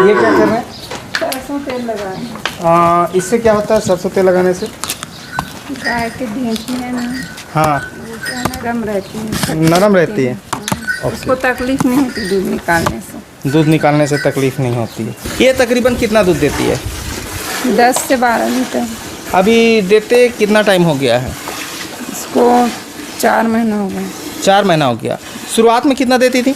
ये क्या कर रहे हैं? सरसों तेल लगाए। इससे क्या होता है सरसों तेल लगाने से? गाय के भैंसी है ना, हाँ, वो क्या नरम रहती है। नरम रहती है। उसको तकलीफ नहीं होती दूध निकालने से। दूध निकालने से तकलीफ नहीं होती है। ये तकरीबन कितना दूध देती है? 10 से 12 लीटर। अभी देते कितना टाइम हो गया है? इसको 4 महीना हो गए। 4 महीना हो गया। शुरुआत में कितना देती थी?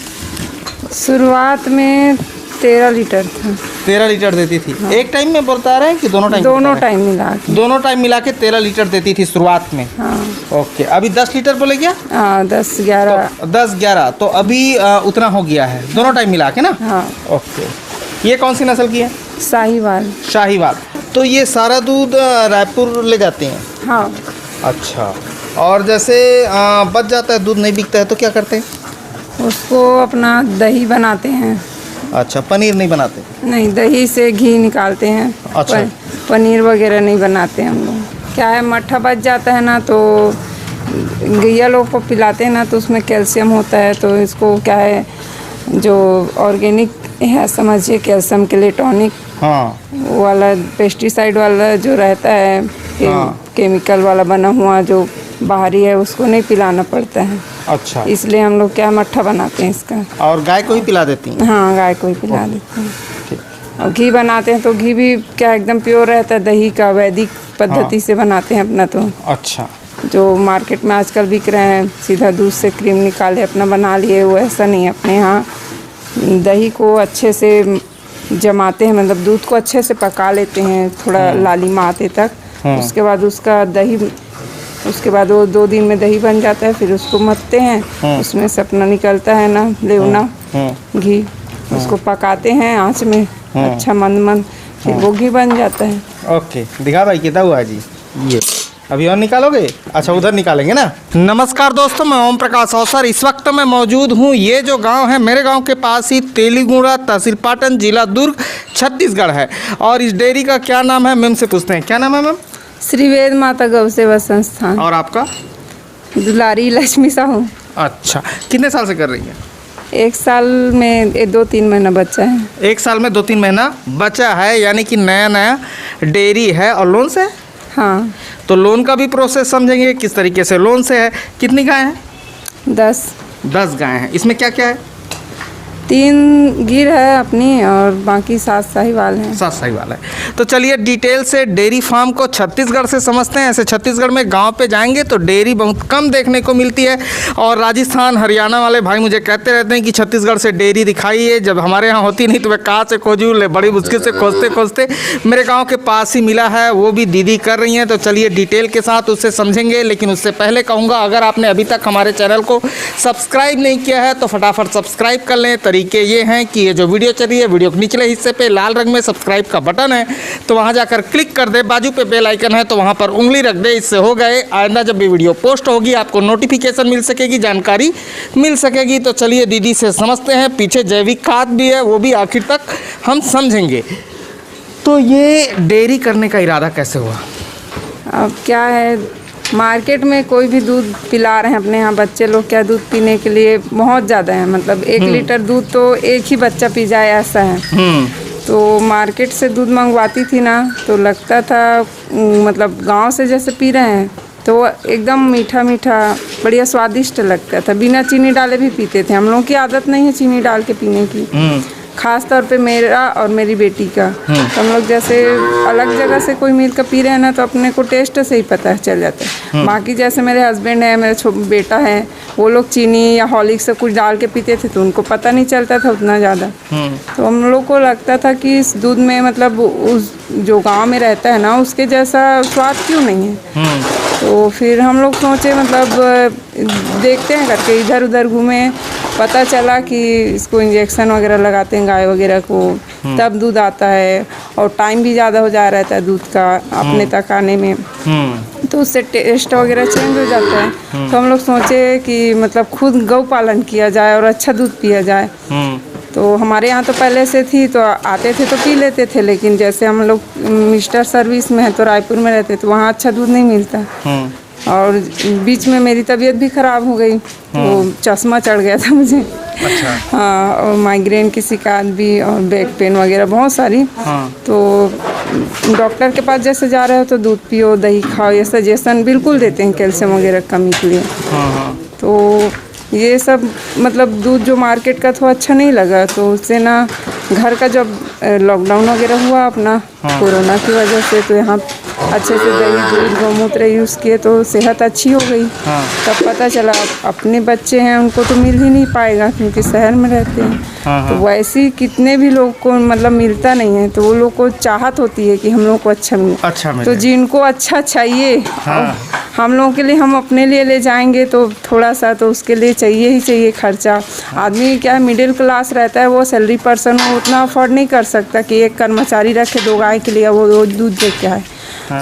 शुरुआत में 13 लीटर था। 13 लीटर देती थी। हाँ। एक टाइम में बता रहे हैं कि दोनों टाइम? दोनों टाइम मिला के। दोनों टाइम मिला के 13 लीटर देती थी शुरुआत में। हाँ। ओके, अभी 10 लीटर बोले क्या? हाँ, 10-11। तो 10-11 तो अभी उतना हो गया है दोनों टाइम मिला के ना? हाँ। ओके, ये कौन सी नस्ल की है? साहीवाल। शाहीवाल। तो ये सारा दूध रायपुर ले जाते हैं? हाँ। अच्छा, और जैसे बच जाता है दूध नहीं बिकता है तो क्या करते हैं? उसको अपना दही बनाते हैं। अच्छा, पनीर नहीं बनाते? नहीं, दही से घी निकालते हैं। अच्छा। पनीर वगैरह नहीं बनाते हम लोग। क्या है, मट्ठा बच जाता है ना तो गैया लोग को पिलाते हैं ना, तो उसमें कैल्शियम होता है। तो इसको क्या है, जो ऑर्गेनिक है समझिए, कैल्शियम के लिए टॉनिक। हाँ। वाला पेस्टिसाइड वाला जो रहता है, हाँ। केमिकल वाला बना हुआ जो बाहरी है, उसको नहीं पिलाना पड़ता है। अच्छा, इसलिए हम लोग क्या मट्ठा बनाते हैं इसका। और गाय को ही पिला देती हैं? हाँ, गाय को ही पिला देते हैं। ठीक। और घी बनाते हैं तो घी भी क्या एकदम प्योर रहता है, दही का वैदिक पद्धति से बनाते हैं अपना। तो अच्छा, जो मार्केट में आजकल बिक रहे हैं सीधा दूध से क्रीम निकाले अपना बना लिए, वो ऐसा नहीं है। अपने यहाँ दही को अच्छे से जमाते हैं, मतलब दूध को अच्छे से पका लेते हैं थोड़ा लालिमा आते तक। उसके बाद उसका दही, उसके बाद वो 2 दिन में दही बन जाता है। फिर उसको मथते हैं, उसमें से अपना निकलता है ना लेवना घी, उसको पकाते हैं आँच में अच्छा मंद, फिर वो घी बन जाता है। ओके, दिखा भाई कितना हुआ जी। ये अभी और निकालोगे? अच्छा, उधर निकालेंगे ना। नमस्कार दोस्तों, मैं ओम प्रकाश अवसर। इस वक्त मैं मौजूद हूँ, ये जो गांव है मेरे गांव के पास ही, तेलीगुड़ा, तहसील पाटन, जिला दुर्ग, छत्तीसगढ़ है। और इस डेयरी का क्या नाम है, मैम से पूछते हैं। क्या नाम है मैम? श्री वेद माता गौ सेवा संस्थान। और आपका? दुलारी लक्ष्मी साहू। अच्छा, कितने साल से कर रही है? 1 साल में 2-3 महीना बच्चा है। 1 साल में 2-3 महीना बचा है, यानी कि नया नया डेयरी है। और लोन से है? हाँ। तो लोन का भी प्रोसेस समझेंगे किस तरीके से लोन से है। कितनी गाय हैं? 10 गाय हैं। इसमें क्या क्या है? 3 गिर है अपनी और बाकी 7 साहीवाल हैं। 7 साहीवाल है। तो चलिए डिटेल से डेयरी फार्म को छत्तीसगढ़ से समझते हैं। ऐसे छत्तीसगढ़ में गांव पे जाएंगे तो डेयरी बहुत कम देखने को मिलती है। और राजस्थान हरियाणा वाले भाई मुझे कहते रहते हैं कि छत्तीसगढ़ से डेयरी दिखाइए, जब हमारे यहाँ होती नहीं तो मैं कहाँ से खोजूँ, बड़ी मुश्किल से खोजते खोजते मेरे गाँव के पास ही मिला है। वो भी दीदी कर रही हैं। तो चलिए डिटेल के साथ उससे समझेंगे। लेकिन उससे पहले कहूँगा, अगर आपने अभी तक हमारे चैनल को सब्सक्राइब नहीं किया है तो फटाफट सब्सक्राइब कर लें। तरीके ये हैं कि ये जो वीडियो चल रही है, वीडियो के निचले हिस्से पे लाल रंग में सब्सक्राइब का बटन है, तो वहां जाकर क्लिक कर दे। बाजू पे बेल आइकन है तो वहां पर उंगली रख दे। इससे हो गए आइंदा जब भी वीडियो पोस्ट होगी आपको नोटिफिकेशन मिल सकेगी, जानकारी मिल सकेगी। तो चलिए दीदी से समझते हैं। पीछे जैविक खाद भी है, वो भी आखिर तक हम समझेंगे। तो ये डेयरी करने का इरादा कैसे हुआ? अब क्या है, मार्केट में कोई भी दूध पिला रहे हैं अपने यहाँ बच्चे लोग, क्या दूध पीने के लिए बहुत ज़्यादा है। मतलब 1 लीटर दूध तो एक ही बच्चा पी जाए ऐसा है। तो मार्केट से दूध मंगवाती थी ना, तो लगता था मतलब गांव से जैसे पी रहे हैं, तो एकदम मीठा मीठा बढ़िया स्वादिष्ट लगता था। बिना चीनी डाले भी पीते थे। हम लोगों की आदत नहीं है चीनी डाल के पीने की, खास तौर पे मेरा और मेरी बेटी का। तो हम लोग जैसे अलग जगह से कोई मिल कर पी रहे हैं ना, तो अपने को टेस्ट से ही पता चल जाता है। बाकी जैसे मेरे हस्बैंड है, मेरा बेटा है, वो लोग चीनी या हॉर्लिक्स से कुछ डाल के पीते थे तो उनको पता नहीं चलता था उतना ज़्यादा। तो हम लोग को लगता था कि इस दूध में मतलब उस जो गांव में रहता है ना, उसके जैसा स्वाद क्यों नहीं है। तो फिर हम लोग सोचे मतलब देखते हैं करके, इधर उधर घूमे, पता चला कि इसको इंजेक्शन वगैरह लगाते हैं गाय वगैरह को, तब दूध आता है। और टाइम भी ज़्यादा हो जा रहता है दूध का अपने तक आने में, तो उससे टेस्ट वगैरह चेंज हो जाता है। तो हम लोग सोचे कि मतलब खुद गौ पालन किया जाए और अच्छा दूध पिया जाए। तो हमारे यहाँ तो पहले से थी, तो आते थे तो पी लेते थे। लेकिन जैसे हम लोग मिस्टर सर्विस में है तो रायपुर में रहते, तो वहाँ अच्छा दूध नहीं मिलता। और बीच में मेरी तबीयत भी ख़राब हो गई, तो चश्मा चढ़ गया था मुझे। अच्छा। हाँ, और माइग्रेन की शिकायत भी और बैक पेन वगैरह बहुत सारी। हाँ। तो डॉक्टर के पास जैसे जा रहे हो तो दूध पियो, दही खाओ, ये सजेशन बिल्कुल देते हैं कैल्शियम वगैरह कमी के लिए। हाँ। तो ये सब मतलब दूध जो मार्केट का थोड़ा अच्छा नहीं लगा, तो उससे ना घर का जब लॉकडाउन वगैरह हुआ अपना कोरोना की वजह से, तो यहाँ अच्छे से दही दूध गौमूत्र यूज़ किए तो सेहत अच्छी हो गई। तब पता चला अपने बच्चे हैं उनको तो मिल ही नहीं पाएगा क्योंकि शहर में रहते हैं। तो वैसे ही कितने भी लोग को मतलब मिलता नहीं है, तो वो लोग को चाहत होती है कि हम लोग को अच्छा मिले। तो जिनको अच्छा चाहिए हम लोगों के लिए, हम अपने लिए ले जाएंगे तो थोड़ा सा तो उसके लिए चाहिए ही चाहिए खर्चा। आदमी क्या है, मिडिल क्लास रहता है, वो सैलरी पर्सन वो उतना अफोर्ड नहीं कर सकता कि एक कर्मचारी रखे 2 गाय के लिए वो रोज दूध दे के आए।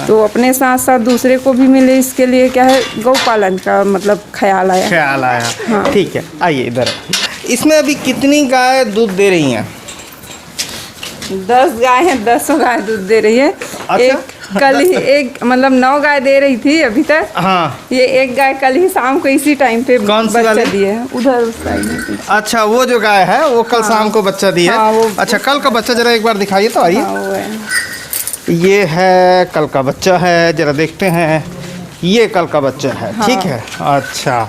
तो अपने साथ साथ दूसरे को भी मिले, इसके लिए क्या है गौ पालन का मतलब ख्याल आया। हाँ। ठीक है, आइए इधर। इसमें अभी कितनी गाय दूध दे रही हैं? 10 गाय हैं, 10 गाय दूध दे रही है। अच्छा? एक कल ही एक मतलब 9 गाय दे रही थी अभी तक। हाँ। ये एक गाय कल ही शाम को इसी टाइम पे बच्चा दिए है, उधर उस साइड में। अच्छा, वो जो गाय है वो कल शाम को बच्चा दी है। अच्छा, कल का बच्चा जरा एक बार दिखाइए तो। आइए, ये है कल का बच्चा है, जरा देखते हैं। ये कल का बच्चा है। ठीक है, अच्छा,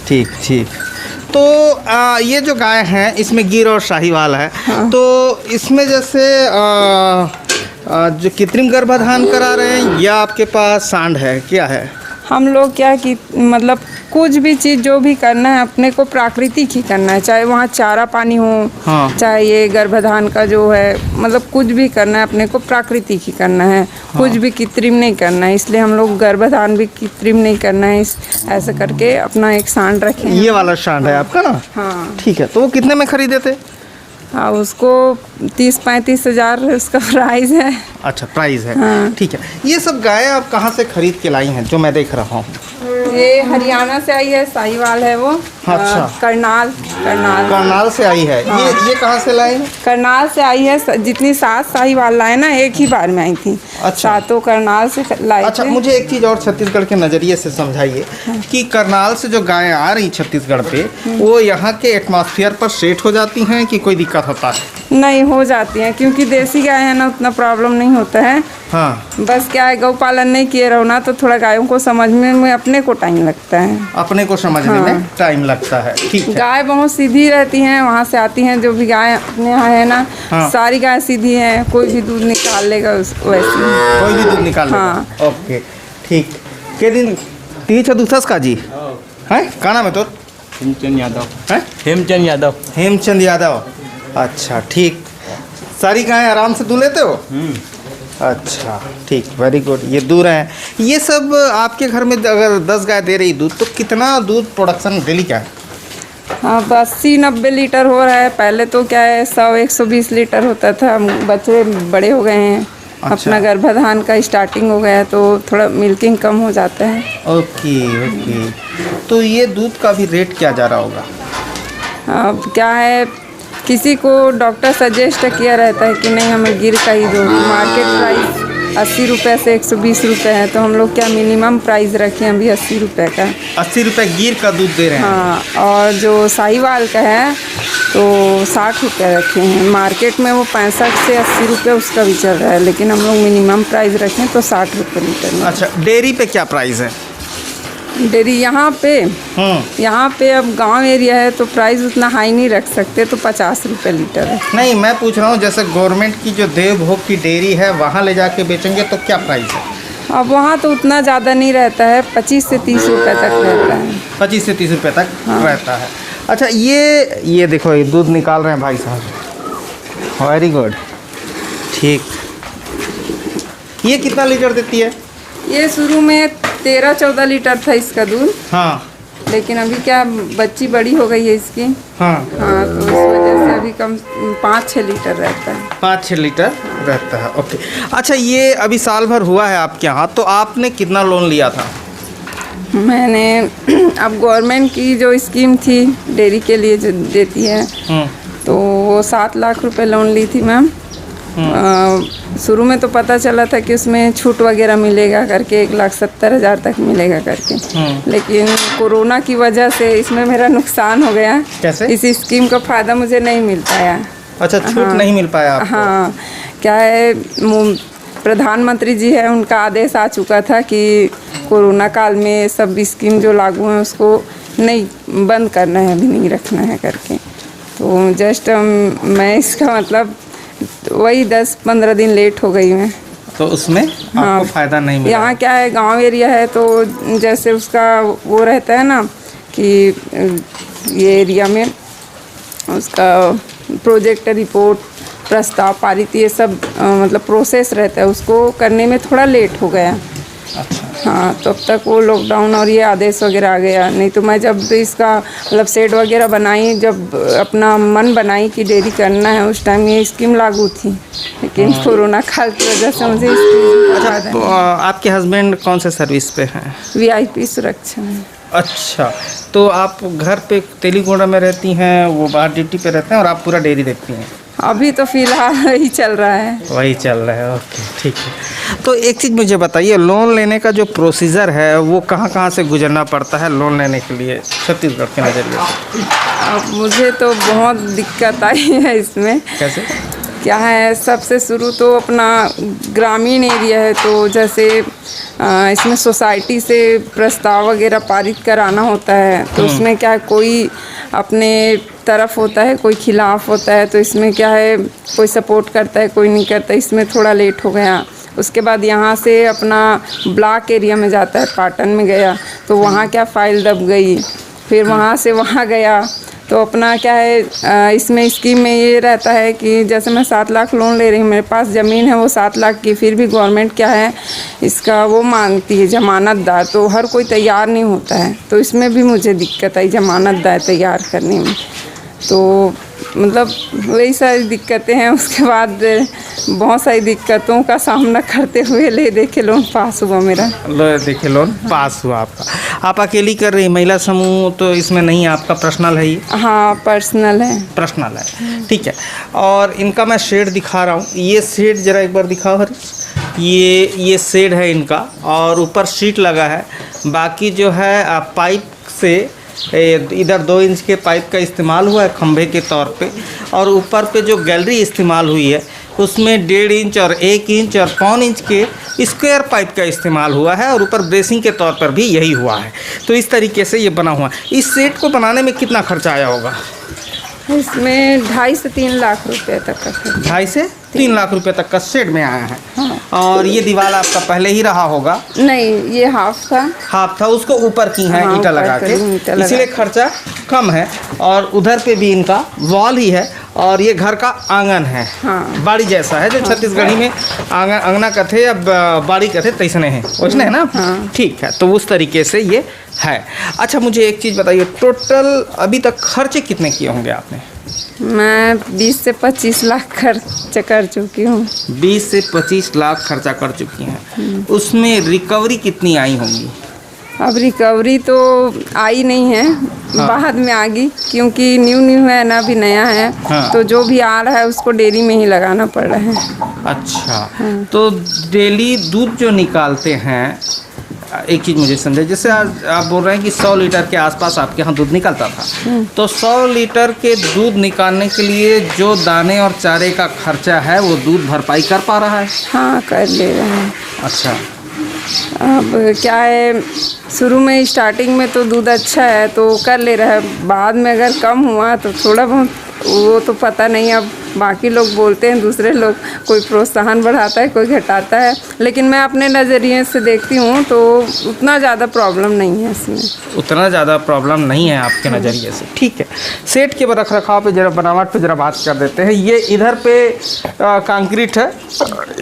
ठीक। तो ये जो गाय हैं इसमें गिर और शाहीवाल है। तो इसमें जैसे जो कृत्रिम गर्भाधान करा रहे हैं या आपके पास सांड है, क्या है? हम लोग क्या कि मतलब कुछ भी चीज़ जो भी करना है अपने को प्राकृतिक ही करना है, चाहे वहाँ चारा पानी हो, चाहे ये गर्भाधान का जो है, मतलब कुछ भी करना है अपने को प्राकृतिक ही करना है। कुछ भी कृत्रिम नहीं करना है, इसलिए हम लोग गर्भाधान भी कृत्रिम नहीं करना है। ऐसे करके अपना एक सांड रखें। ये वाला सांड है आपका ना? हाँ। ठीक है, तो वो कितने में खरीदे थे? हाँ, उसको 30-35 हज़ार उसका प्राइस है। अच्छा, प्राइस है। हाँ। ठीक है, ये सब गाय आप कहाँ से खरीद के लाई हैं जो मैं देख रहा हूँ? ये हरियाणा से आई है, साहिवाल है वो। अच्छा। करनाल से आई है। हाँ। ये कहाँ से लाई है? करनाल से आई है। जितनी 7 साहिवाल लाए ना एक ही बार में आई थी। अच्छा। 7 करनाल से लाई। अच्छा, मुझे एक चीज़ और छत्तीसगढ़ के नज़रिए से समझाइए कि करनाल से जो गायें आ रही छत्तीसगढ़ पे, वो यहाँ के एटमॉस्फेयर पर सेट हो जाती हैं कि कोई दिक्कत होता है? नहीं, हो जाती हैं क्योंकि देसी गाय है ना, उतना प्रॉब्लम नहीं होता है। हाँ। बस क्या है, गौ पालन नहीं किए रहो ना तो थोड़ा गायों को समझने में अपने को टाइम लगता है। अपने को समझने में टाइम लगता है। ठीक है। गाय बहुत सीधी रहती हैं, वहाँ से आती हैं जो भी गाय अपने यहाँ है ना। हाँ। सारी गाय सीधी हैं, कोई भी दूध निकाल लेगा वैसे। कोई भी दूध निकाल लेगा। हाँ। ओके, ठीक। के दिन तीज दूसस का जी है, का नाम है तो? हेमचंद यादव। है? हेमचंद यादव। अच्छा, ठीक। सारी गायें आराम से दूध लेते हो? अच्छा, ठीक, वेरी गुड। ये दूध हैं, ये सब आपके घर में अगर 10 गाय दे रही दूध तो कितना दूध प्रोडक्शन डेली का है? हाँ, 80-90 लीटर हो रहा है। पहले तो क्या है 100-120 लीटर होता था। बच्चे बड़े हो गए हैं। अच्छा। अपना गर्भाधान का स्टार्टिंग हो गया तो थोड़ा मिल्किंग कम हो जाता है। ओके। तो ये दूध का भी रेट क्या जा रहा होगा? अब क्या है, किसी को डॉक्टर सजेस्ट किया रहता है कि नहीं हमें गिर का ही दो। मार्केट प्राइस 80 रुपये से 120 रुपये है, तो हम लोग क्या मिनिमम प्राइस रखे हैं अभी 80 रुपये का। 80 रुपये गिर का दूध दे रहे हैं? हाँ, और जो साहिवाल का है तो 60 रुपये रखे हैं। मार्केट में वो 65 से 80 रुपये उसका भी चल रहा है, लेकिन हम लोग मिनिमम प्राइस रखें तो 60 रुपये लीटर। अच्छा, डेयरी पे क्या प्राइस है? डेयरी यहाँ पे अब गांव एरिया है तो प्राइस उतना हाई नहीं रख सकते, तो 50 रुपये लीटर है। नहीं, मैं पूछ रहा हूँ जैसे गवर्नमेंट की जो देवभोग की डेयरी है वहाँ ले जाके बेचेंगे तो क्या प्राइस है? अब वहाँ तो उतना ज़्यादा नहीं रहता है, 25 से 30 रुपये तक रहता है। 25 से 30 रुपये तक रहता है। अच्छा, ये देखो, ये दूध निकाल रहे हैं भाई साहब। वेरी गुड, ठीक। ये कितना लीटर देती है? ये शुरू में 13-14 लीटर था इसका दूध। हाँ। लेकिन अभी क्या बच्ची बड़ी हो गई है इसकी। हाँ, तो इस वजह से अभी कम 5-6 लीटर रहता है। 5-6 लीटर रहता है। ओके। अच्छा, ये अभी साल भर हुआ है आपके यहाँ, तो आपने कितना लोन लिया था? मैंने अब गवर्नमेंट की जो स्कीम थी डेयरी के लिए जो देती है, तो वो 7 लाख रुपए लोन ली थी मैम। शुरू में तो पता चला था कि उसमें छूट वगैरह मिलेगा करके 1,70,000 तक मिलेगा करके, लेकिन कोरोना की वजह से इसमें मेरा नुकसान हो गया। कैसे? इस स्कीम का फ़ायदा मुझे नहीं मिल पाया। अच्छा, छूट नहीं मिल पाया आपको? हाँ, क्या है, प्रधानमंत्री जी है, उनका आदेश आ चुका था कि कोरोना काल में सब स्कीम जो लागू हैं उसको नहीं, बंद करना है, अभी नहीं रखना है करके। तो जस्ट मैं इसका मतलब वही 10-15 दिन लेट हो गई मैं। तो उसमें आपको फ़ायदा नहीं मिला? यहाँ क्या है, गांव एरिया है, तो जैसे उसका वो रहता है ना कि ये एरिया में उसका प्रोजेक्ट रिपोर्ट, प्रस्ताव पारित, ये सब मतलब प्रोसेस रहता है, उसको करने में थोड़ा लेट हो गया। अच्छा। हाँ, तो अब तक वो लॉकडाउन और ये आदेश वगैरह आ गया। नहीं तो मैं जब इसका मतलब शेड वगैरह बनाई, जब अपना मन बनाई कि डेयरी करना है, उस टाइम ये स्कीम लागू थी, लेकिन कोरोना काल की वजह से मुझे अच्छा, तो आपके हस्बैंड कौन से सर्विस पे हैं? VIP सुरक्षा में। अच्छा, तो आप घर पे तेलीगोड़ा में रहती हैं, वो बाहर ड्यूटी पे रहते हैं और आप पूरा डेयरी देखती हैं? अभी तो फिलहाल वही चल रहा है। वही चल रहा है, ओके, ठीक है। तो एक चीज़ मुझे बताइए, लोन लेने का जो प्रोसीजर है वो कहाँ से गुजरना पड़ता है लोन लेने के लिए छत्तीसगढ़ के नज़रिए से? अब मुझे तो बहुत दिक्कत आई है इसमें। कैसे? क्या है, सबसे शुरू तो अपना ग्रामीण एरिया है, तो जैसे इसमें सोसाइटी से प्रस्ताव वगैरह पारित कराना होता है, तो उसमें क्या है, कोई अपने तरफ होता है, कोई खिलाफ होता है, तो इसमें क्या है, कोई सपोर्ट करता है, कोई नहीं करता, इसमें थोड़ा लेट हो गया। उसके बाद यहाँ से अपना ब्लॉक एरिया में जाता है, पाटन में गया, तो वहाँ क्या फ़ाइल दब गई, फिर वहाँ से वहाँ गया, तो अपना क्या है, इसमें स्कीम में ये रहता है कि जैसे मैं 7 लाख लोन ले रही हूँ, मेरे पास ज़मीन है वो 7 लाख की, फिर भी गवर्नमेंट क्या है, इसका वो मांगती है जमानतदार, तो हर कोई तैयार नहीं होता है, तो इसमें भी मुझे दिक्कत आई जमानतदार तैयार करने में। तो मतलब वही सारी दिक्कतें हैं। उसके बाद बहुत सारी दिक्कतों का सामना करते हुए ले देखे लोन पास हुआ मेरा। देखे लोन पास हुआ आपका। आप अकेली कर रही, महिला समूह तो इसमें नहीं, आपका पर्सनल है ये? हाँ, पर्सनल है। पर्सनल है, ठीक है। और इनका मैं शेड दिखा रहा हूँ, ये शेड ज़रा एक बार दिखाओ हरी। ये शेड है इनका, और ऊपर शीट लगा है, बाकी जो है पाइप से इधर 2 इंच के पाइप का इस्तेमाल हुआ है खंभे के तौर पे, और ऊपर पे जो गैलरी इस्तेमाल हुई है उसमें 1.5 इंच और 1 इंच और 1.25 इंच के स्क्वायर पाइप का इस्तेमाल हुआ है, और ऊपर ब्रेसिंग के तौर पर भी यही हुआ है। तो इस तरीके से ये बना हुआ है। इस सेट को बनाने में कितना खर्चा आया होगा? इसमें 2.5 से 3 लाख रुपए तक का। 2.5 से 3 लाख रुपए तक का सेट में आया है। हाँ। और ये दीवार आपका पहले ही रहा होगा? नहीं, ये हाफ था, उसको ऊपर की है। हाँ, ईंटा लगा के, इसीलिए खर्चा कम है। और उधर पे भी इनका वॉल ही है, और ये घर का आंगन है। हाँ। बाड़ी जैसा है, जो छत्तीसगढ़ी में आंगन, अंगना कथे या बाड़ी कथे तैसने हैं, वैसने है ना? हाँ। ठीक है, तो उस तरीके से ये है। अच्छा, मुझे एक चीज़ बताइए, टोटल अभी तक खर्चे कितने किए होंगे आपने? मैं 20 से 25 लाख खर्च कर चुकी हूँ। 20 से 25 लाख खर्चा कर चुकी हैं। उसमें रिकवरी कितनी आई होंगी? अब रिकवरी तो आई नहीं है। हाँ। बाद में आ गई, क्योंकि न्यू है ना, अभी नया है। हाँ। तो जो भी आ रहा है उसको डेयरी में ही लगाना पड़ रहा है। अच्छा, तो डेली दूध जो निकालते हैं, एक चीज़ मुझे समझे, जैसे आज आप बोल रहे हैं कि 100 लीटर के आसपास आपके यहाँ दूध निकलता था, तो 100 लीटर के दूध निकालने के लिए जो दाने और चारे का खर्चा है वो दूध भरपाई कर पा रहा है? हाँ, कर ले रहे हैं। अच्छा। अब क्या है, शुरू में स्टार्टिंग में तो दूध अच्छा है तो कर ले रहा है, बाद में अगर कम हुआ तो थोड़ा बहुत, वो तो पता नहीं। अब बाकी लोग बोलते हैं, दूसरे लोग, कोई प्रोत्साहन बढ़ाता है, कोई घटाता है, लेकिन मैं अपने नज़रिए से देखती हूँ तो उतना ज़्यादा प्रॉब्लम नहीं है इसमें। उतना ज़्यादा प्रॉब्लम नहीं है आपके नज़रिए से, ठीक है। सेट के रख रखाव पे जरा, बनावट पे जरा बात कर देते हैं। ये इधर पे कंक्रीट है,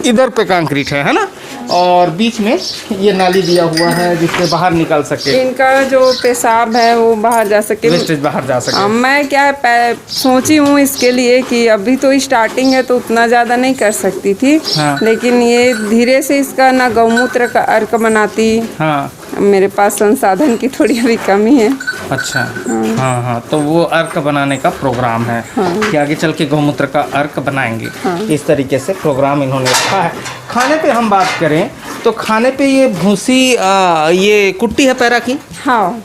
इधर पे कंक्रीट है ना, और बीच में ये नाली दिया हुआ है जिससे बाहर निकल सके, इनका जो पेशाब है वो बाहर जा सके, वेस्टेज बाहर जा सके। मैं क्या सोची हूँ इसके लिए कि अभी तो स्टार्टिंग है तो उतना ज़्यादा नहीं कर सकती थी। हाँ। लेकिन ये धीरे से इसका ना गौमूत्र का अर्क बनाती। हाँ। मेरे पास संसाधन की थोड़ी अभी कमी है। अच्छा। हाँ हाँ, तो वो अर्क बनाने का प्रोग्राम है कि आगे चल के गौमूत्र का अर्क बनाएंगे। इस तरीके से प्रोग्राम इन्होंने रखा है। खाने पे हम बात करें तो खाने पे ये भूसी ये कुट्टी है पैरा की। हाँ,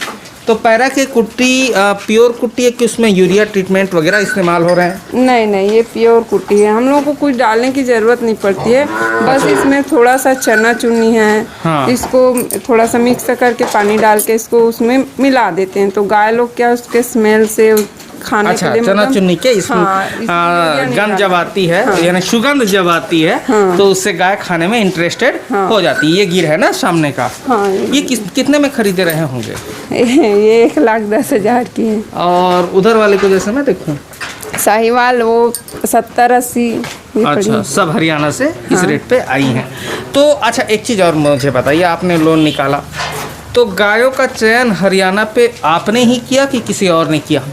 तो पैरा की कुट्टी प्योर कुट्टी है कि उसमें यूरिया ट्रीटमेंट वगैरह इस्तेमाल हो रहे हैं? नहीं नहीं, ये प्योर कुट्टी है। हम लोगों को कुछ डालने की ज़रूरत नहीं पड़ती है, बस इसमें थोड़ा सा चना चुनी है। हाँ। इसको थोड़ा सा मिक्स करके पानी डाल के इसको उसमें मिला देते हैं, तो गाय लोग क्या उसके स्मेल से खाने अच्छा, के लिए चना मतलब चुन्नी के इसमें इसमें गंध जब आती है, यानी सुगंध जब आती है तो उससे गाय खाने में इंटरेस्टेड हो जाती है। ये गिर है ना सामने का। हाँ, ये कितने में खरीदे रहे होंगे? ये 1,10,000 की है। और उधर वाले को जैसे मैं देखूं, साहिवाल वो 70-80। अच्छा, सब हरियाणा से इस रेट पे आई हैं। तो अच्छा, एक चीज़ और मुझे बताइए, आपने लोन निकाला तो गायों का चयन हरियाणा पे आपने ही किया कि किसी और ने किया?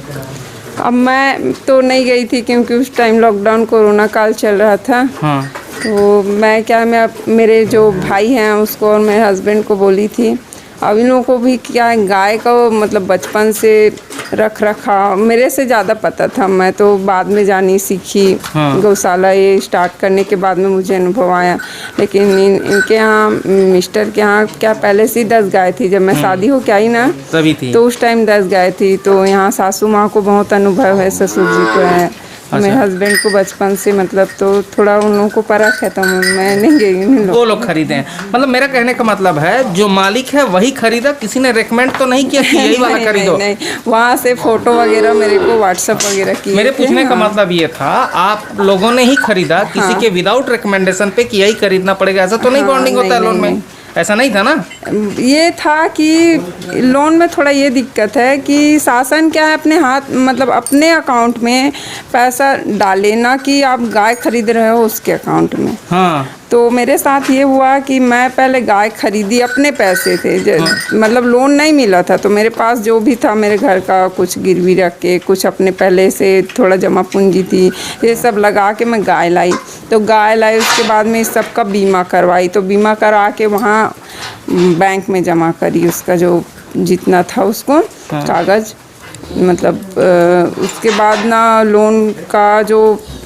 अब मैं तो नहीं गई थी क्योंकि उस टाइम लॉकडाउन कोरोना काल चल रहा था। हाँ। तो मैं मेरे जो भाई हैं उसको और मेरे हस्बैंड को बोली थी। अब इन लोगों को भी क्या है, गाय का मतलब बचपन से रख रखा मेरे से ज़्यादा पता था। मैं तो बाद में जानी सीखी। हाँ। गौशाला ये स्टार्ट करने के बाद में मुझे अनुभव आया। लेकिन इनके यहाँ मिस्टर के यहाँ क्या पहले से ही 10 गाय थी। जब मैं शादी हो के आई ना तभी थी। तो उस टाइम 10 गाय थी। तो यहाँ सासू माँ को बहुत अनुभव है, ससुर जी को है। अच्छा। मेरे हस्बैंड को बचपन से मतलब तो थोड़ा उन लोगों को परख है, तो मैं नहीं गई। वो लोग खरीदे हैं, मतलब मेरा कहने का मतलब है जो मालिक है वही खरीदा, किसी ने रेकमेंड तो नहीं किया कि यही वाला खरीदो? नहीं, वहाँ से फोटो वगैरह मेरे को व्हाट्सएप वगैरह की। मेरे पूछने का मतलब ये था, आप लोगों ने ही खरीदा किसी के विदाउट रिकमेंडेशन पे कि यही खरीदना पड़ेगा, ऐसा तो नहीं बॉन्डिंग होता है लोन में? ऐसा नहीं था ना? ये था कि लोन में थोड़ा ये दिक्कत है कि शासन क्या है अपने हाथ मतलब अपने अकाउंट में पैसा डाले, ना कि आप गाय खरीद रहे हो उसके अकाउंट में। हाँ। तो मेरे साथ ये हुआ कि मैं पहले गाय खरीदी, अपने पैसे थे। मतलब लोन नहीं मिला था, तो मेरे पास जो भी था मेरे घर का कुछ गिरवी रख के, कुछ अपने पहले से थोड़ा जमा पूंजी थी, ये सब लगा के मैं गाय लाई। तो गाय लाई, उसके बाद में इस सब का बीमा करवाई। तो बीमा करा के वहाँ बैंक में जमा करी उसका जो जितना था उसको कागज़। मतलब उसके बाद ना लोन का जो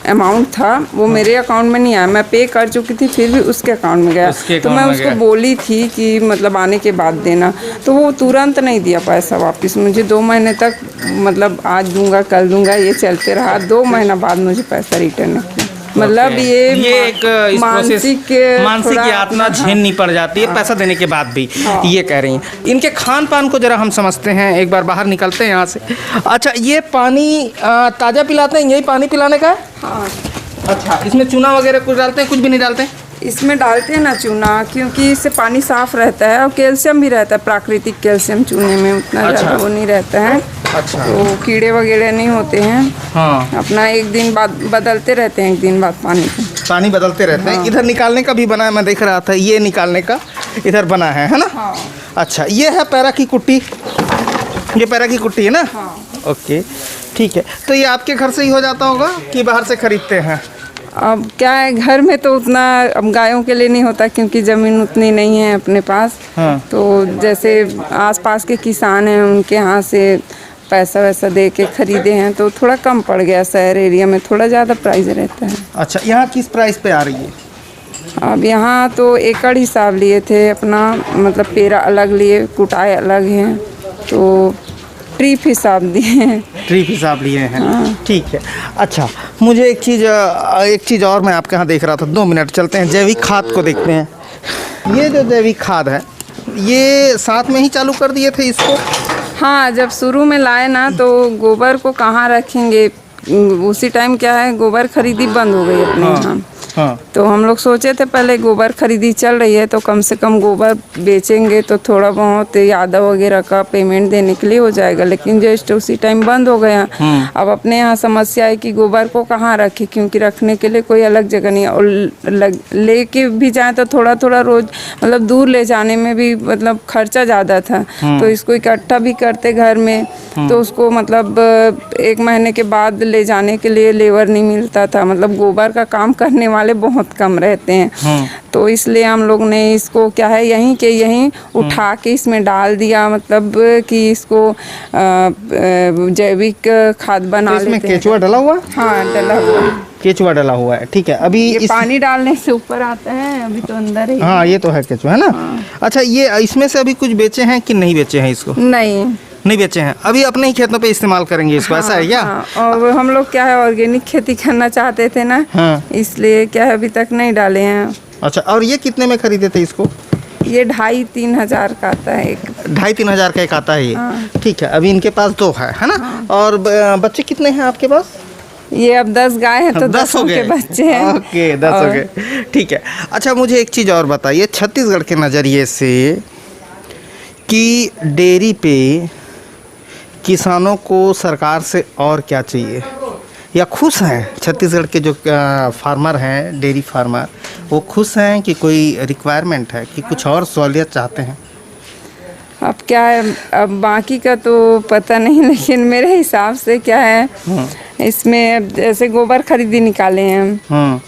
अमाउंट था वो मेरे अकाउंट में नहीं आया। मैं पे कर चुकी थी, फिर भी उसके अकाउंट में गया। तो मैं उसको बोली थी कि मतलब आने के बाद देना, तो वो तुरंत नहीं दिया पैसा वापस मुझे। 2 महीने तक मतलब आज दूंगा कल दूंगा ये चलते रहा। 2 महीना बाद मुझे पैसा रिटर्न किया। मतलब ये एक मानसिक यातना झेलनी पड़ जाती है पैसा देने के बाद भी। ये कह रही हैं। इनके खान पान को जरा हम समझते हैं, एक बार बाहर निकलते हैं यहाँ से। अच्छा, ये पानी ताज़ा पिलाते हैं, यही पानी पिलाने का? हाँ। अच्छा, इसमें चूना वगैरह कुछ डालते हैं? कुछ भी नहीं डालते? इसमें डालते हैं ना चूना, क्योंकि इससे पानी साफ रहता है और कैल्शियम भी रहता है। प्राकृतिक कैल्शियम चूने में उतना ज़्यादा वो नहीं रहता है। अच्छा। तो कीड़े वगैरह नहीं होते हैं। हाँ। अपना एक दिन बाद बदलते रहते हैं, एक दिन बाद पानी बदलते रहते हैं। इधर निकालने का भी बना है, मैं देख रहा था, ये निकालने का इधर बना है ना? हाँ। अच्छा, ये है पैरा की कुट्टी, ये पैरा की कुट्टी है ना? हाँ। ओके, ठीक है। तो ये आपके घर से ही हो जाता होगा कि बाहर से खरीदते हैं? अब क्या है, घर में तो उतना अब गायों के लिए नहीं होता क्योंकि ज़मीन उतनी नहीं है अपने पास। हाँ। तो जैसे आसपास के किसान हैं उनके यहाँ से पैसा वैसा दे के खरीदे हैं, तो थोड़ा कम पड़ गया। शहर एरिया में थोड़ा ज़्यादा प्राइस रहता है। अच्छा, यहाँ किस प्राइस पे आ रही है? अब यहाँ तो एकड़ हिसाब लिए थे अपना, मतलब पेरा अलग लिए, कुटाई अलग हैं, तो ट्रिप हिसाब दिए हैं। ट्रिप हिसाब लिए हैं। हाँ। ठीक है। अच्छा, मुझे एक चीज़ और मैं आपके यहाँ देख रहा था। 2 मिनट चलते हैं, जैविक खाद को देखते हैं। ये जो जैविक खाद है, ये साथ में ही चालू कर दिए थे इसको? हाँ, जब शुरू में लाए ना तो गोबर को कहाँ रखेंगे, उसी टाइम क्या है गोबर खरीदी बंद हो गई अपने यहाँ। हाँ। तो हम लोग सोचे थे पहले गोबर खरीदी चल रही है तो कम से कम गोबर बेचेंगे तो थोड़ा बहुत यादव वगैरह का पेमेंट देने के लिए हो जाएगा, लेकिन जस्ट उसी टाइम बंद हो गया। अब अपने यहाँ समस्या है कि गोबर को कहाँ रखें, क्योंकि रखने के लिए कोई अलग जगह नहीं है, और लेके भी जाए तो थोड़ा थोड़ा रोज मतलब दूर ले जाने में भी मतलब खर्चा ज़्यादा था। तो इसको इकट्ठा भी करते घर में, तो उसको मतलब 1 महीने के बाद ले जाने के लिए लेबर नहीं मिलता था। मतलब गोबर का काम करने वाले बहुत कम रहते हैं। तो इसलिए हम लोग ने इसको क्या है यहीं के यहीं उठा के इसमें डाल दिया, मतलब कि इसको जैविक खाद बना तो इसमें लेते हैं। केचुआ डला हुआ है? हाँ, डला हुआ है। केचुआ डला हुआ है, ठीक है। अभी ये पानी डालने से ऊपर आता है, अभी तो अंदर ही। हाँ, ये तो है केचुआ, है ना। अच्छा, ये इसमें से अभी कुछ बेचे हैं कि नहीं बेचे हैं इसको? नहीं बेचे हैं, अभी अपने ही खेतों पे इस्तेमाल करेंगे इसको, ऐसा है क्या? हाँ, और हम लोग क्या है ऑर्गेनिक खेती करना चाहते थे ना, हाँ। इसलिए क्या है अभी तक नहीं डाले हैं। अच्छा, और ये कितने में खरीदे थे इसको? ये 2,500-3 हजार का आता है एक। 2,500-3 हजार का एक आता है ये, हाँ। ठीक है। अभी इनके पास 2 है ना। और बच्चे कितने हैं आपके पास? ये अब 10 गाय हैं तो 10 हो 10 के गए बच्चे हैं। ओके, 10 हो गए, ठीक है। अच्छा, मुझे एक चीज़ और बताइए छत्तीसगढ़ के नज़रिए से कि डेयरी पे किसानों को सरकार से और क्या चाहिए, या खुश हैं छत्तीसगढ़ के जो फार्मर हैं, डेयरी फार्मर, वो खुश हैं कि कोई रिक्वायरमेंट है कि कुछ और सहूलियत चाहते हैं? अब क्या है, अब बाकी का तो पता नहीं, लेकिन मेरे हिसाब से क्या है इसमें अब जैसे गोबर खरीदी निकाले हैं,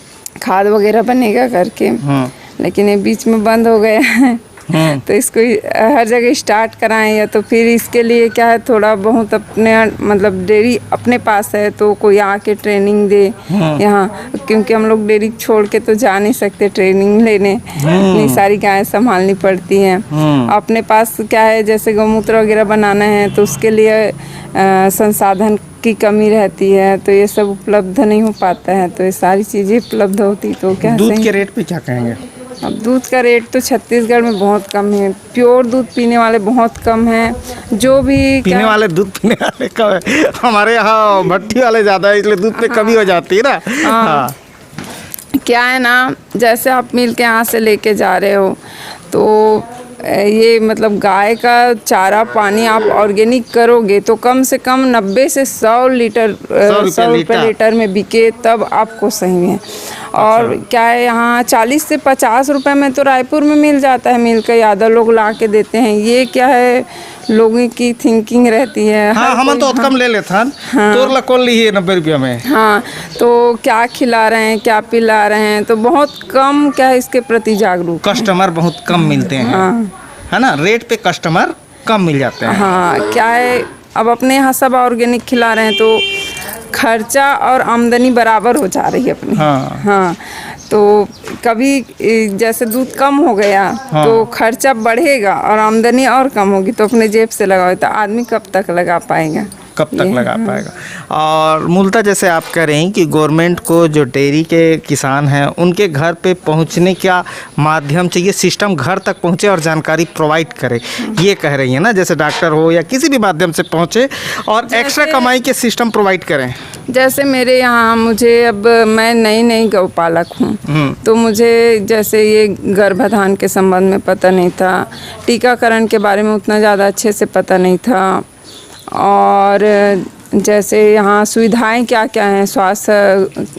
खाद वगैरह बनेगा करके, लेकिन ये बीच में बंद हो गया है। तो इसको हर जगह स्टार्ट कराएं, या तो फिर इसके लिए क्या है थोड़ा बहुत अपने मतलब डेयरी अपने पास है तो कोई आके ट्रेनिंग दे यहाँ, क्योंकि हम लोग डेयरी छोड़ के तो जा नहीं सकते ट्रेनिंग लेने, इतनी सारी गायें संभालनी पड़ती हैं। अपने पास क्या है जैसे गौमूत्र वगैरह बनाना है तो उसके लिए संसाधन की कमी रहती है, तो ये सब उपलब्ध नहीं हो पाता है। तो ये सारी चीज़ें उपलब्ध होती तो क्या दूध के रेट पे क्या कहेंगे? अब दूध का रेट तो छत्तीसगढ़ में बहुत कम है, प्योर दूध पीने वाले बहुत कम हैं, जो भी पीने वाले दूध पीने वाले कम है, हमारे यहाँ भट्टी वाले ज़्यादा है, इसलिए दूध पे कमी हो जाती है ना। हाँ। क्या है ना, जैसे आप मिल के यहाँ से लेके जा रहे हो तो ये मतलब गाय का चारा पानी आप ऑर्गेनिक करोगे तो कम से कम 90 से 100 लीटर 100 रुपये लीटर में बिके तब आपको सही है। और क्या है यहाँ 40 से 50 रुपए में तो रायपुर में मिल जाता है, मिल के यादव लोग ला के देते हैं। ये क्या है लोगों की थिंकिंग रहती है। हाँ, हम तो कम ले लेते हैं। हाँ। तोर लकोल ली है 90 रुपये में। हाँ, तो क्या खिला रहे हैं क्या पिला रहे हैं, तो बहुत कम क्या है इसके प्रति जागरूक कस्टमर बहुत कम मिलते हैं। हाँ। है ना, रेट पे कस्टमर कम मिल जाते हैं। हाँ, क्या है अब अपने यहाँ सब ऑर्गेनिक खिला रहे हैं तो खर्चा और आमदनी बराबर हो जा रही है अपनी। हाँ, तो कभी जैसे दूध कम हो गया तो खर्चा बढ़ेगा और आमदनी और कम होगी, तो अपने जेब से लगाओ तो आदमी कब तक लगा पाएगा, कब तक लगा पाएगा। और मूलतः जैसे आप कह रहे हैं कि गवर्नमेंट को जो डेयरी के किसान हैं उनके घर पे पहुंचने का माध्यम चाहिए, सिस्टम घर तक पहुंचे और जानकारी प्रोवाइड करे, ये कह रही हैं ना, जैसे डॉक्टर हो या किसी भी माध्यम से पहुंचे और एक्स्ट्रा कमाई के सिस्टम प्रोवाइड करें। जैसे मेरे यहाँ मुझे अब मैं नई गौपालक हूँ, तो मुझे जैसे ये गर्भाधान के संबंध में पता नहीं था, टीकाकरण के बारे में उतना ज़्यादा अच्छे से पता नहीं था, और जैसे यहाँ सुविधाएं क्या क्या हैं, स्वास्थ्य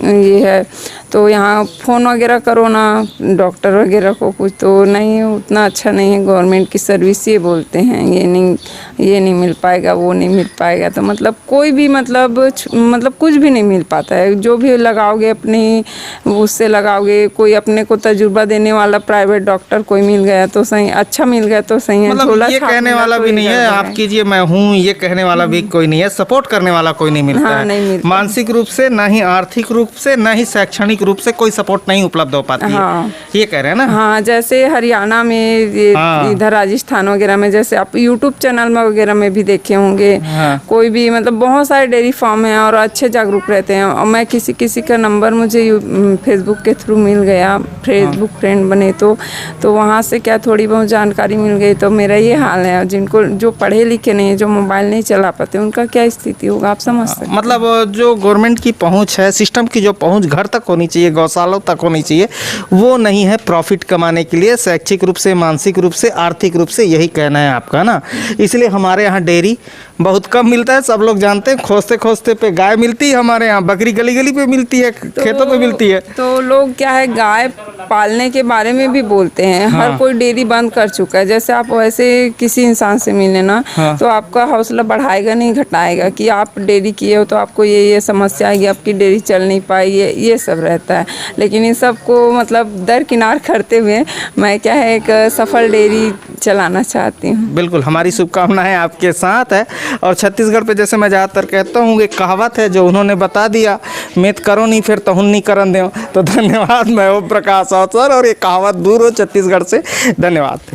ये है तो यहाँ फ़ोन वगैरह करो ना डॉक्टर वगैरह को कुछ तो नहीं, उतना अच्छा नहीं है गवर्नमेंट की सर्विस, ये बोलते हैं ये नहीं मिल पाएगा, वो नहीं मिल पाएगा, तो मतलब कोई भी मतलब कुछ भी नहीं मिल पाता है। जो भी लगाओगे अपनी उससे लगाओगे, कोई अपने को तजुर्बा देने वाला प्राइवेट डॉक्टर कोई मिल गया तो सही, अच्छा मिल गया तो सही है, मतलब ये कहने वाला भी नहीं है आप कीजिए मैं हूँ, ये कहने वाला भी कोई नहीं है, सपोर्ट करने वाला कोई नहीं मिलता है। नहीं मिलता। मानसिक रूप से ना ही आर्थिक रूप से ना ही शैक्षणिक रूप से कोई सपोर्ट नहीं उपलब्ध हो पाती है, ये कह रहे हैं ना। हाँ, जैसे हरियाणा में इधर राजस्थान वगैरह में, जैसे आप यूट्यूब चैनल में वगैरह में भी देखे होंगे, कोई भी मतलब बहुत सारे डेयरी फार्म हैं और अच्छे जागरूक रहते हैं। और मैं किसी का नंबर मुझे फेसबुक के थ्रू मिल गया, फेसबुक फ्रेंड बने तो वहाँ से क्या थोड़ी बहुत जानकारी मिल गई। तो मेरा ये हाल है, जिनको जो पढ़े लिखे नहीं है, जो मोबाइल नहीं चला पाते, उनका क्या स्थिति होगा आप समझ सकते हैं। मतलब जो गवर्नमेंट की पहुंच है, सिस्टम की जो पहुंच घर तक होनी चाहिए, गौशालों तक होनी चाहिए, वो नहीं है प्रॉफिट कमाने के लिए, शैक्षिक रूप से, मानसिक रूप से, आर्थिक रूप से, यही कहना है आपका ना। इसलिए हमारे यहाँ डेयरी बहुत कम मिलता है, सब लोग जानते हैं, खोजते पे गाय मिलती है, हमारे यहाँ बकरी गली पे मिलती है, खेतों पे मिलती है। तो लोग क्या है गाय पालने के बारे में भी बोलते हैं। हर कोई डेयरी बंद कर चुका है। जैसे आप वैसे किसी इंसान से मिले ना तो आपका हौसला बढ़ाएगा नहीं घटाएगा, कि आप डेयरी किए हो तो आपको ये समस्या आएगी, आपकी डेयरी चल नहीं पाएगी, ये सब रहे। रहता है। लेकिन इन सबको मतलब दरकिनार करते हुए मैं क्या है एक सफल डेयरी चलाना चाहती हूँ। बिल्कुल, हमारी शुभकामनाएं आपके साथ है। और छत्तीसगढ़ पे जैसे मैं ज़्यादातर कहता हूँ, एक कहावत है जो उन्होंने बता दिया, मेत करो नहीं फिर तहुन नहीं करन दो। तो धन्यवाद, मैं ओम प्रकाश अवसर, और ये कहावत दूर हो छत्तीसगढ़ से। धन्यवाद।